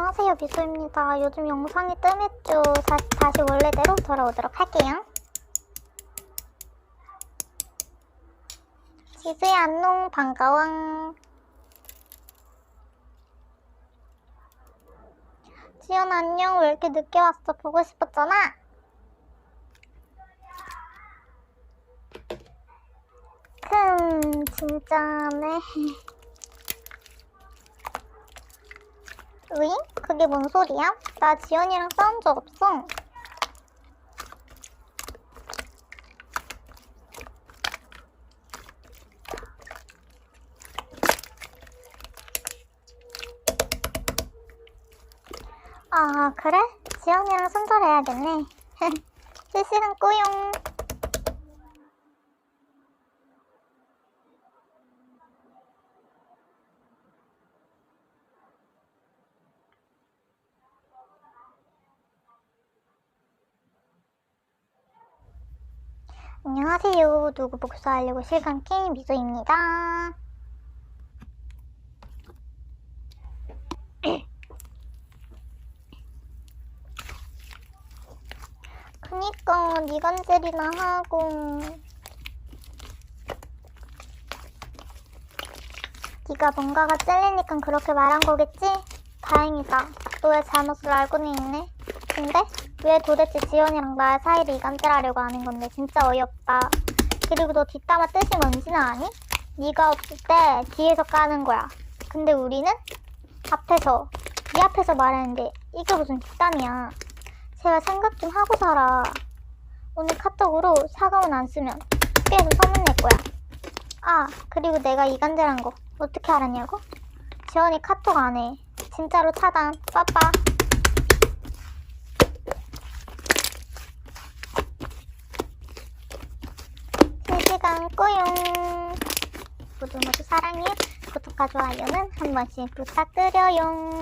안녕하세요, 미소입니다. 요즘 영상이 뜸했죠. 다시 원래대로 돌아오도록 할게요. 지수야, 안녕. 반가워. 지연 안녕. 왜 이렇게 늦게 왔어? 보고 싶었잖아. 진짜네. 으잉? 그게 뭔 소리야? 나 지연이랑 싸운 적 없어. 아, 그래? 지연이랑 손절해야겠네. 실시간 꼬용. 안녕하세요. 누구 복수하려고 실감 낀 미소입니다. 그니까 니간젤이나 하고. 네가 뭔가가 찔리니까 그렇게 말한 거겠지? 다행이다. 너의 잘못을 알고는 있네. 근데 왜 도대체 지연이랑 나의 사이를 이간질하려고 하는 건데 진짜 어이없다. 그리고 너 뒷담화 뜻이 뭔지는 아니? 네가 없을 때 뒤에서 까는 거야. 근데 우리는 앞에서, 네 앞에서 말하는데 이게 무슨 뒷담이야. 제발 생각 좀 하고 살아. 오늘 카톡으로 사과문 안 쓰면 학교에서 소문 낼 거야. 아, 그리고 내가 이간질한 거 어떻게 알았냐고? 지연이 카톡 안 해. 진짜로 차단. 빠빠. 실시간 꼬용. 모두 사랑해. 구독과 좋아요는 한 번씩 부탁드려요.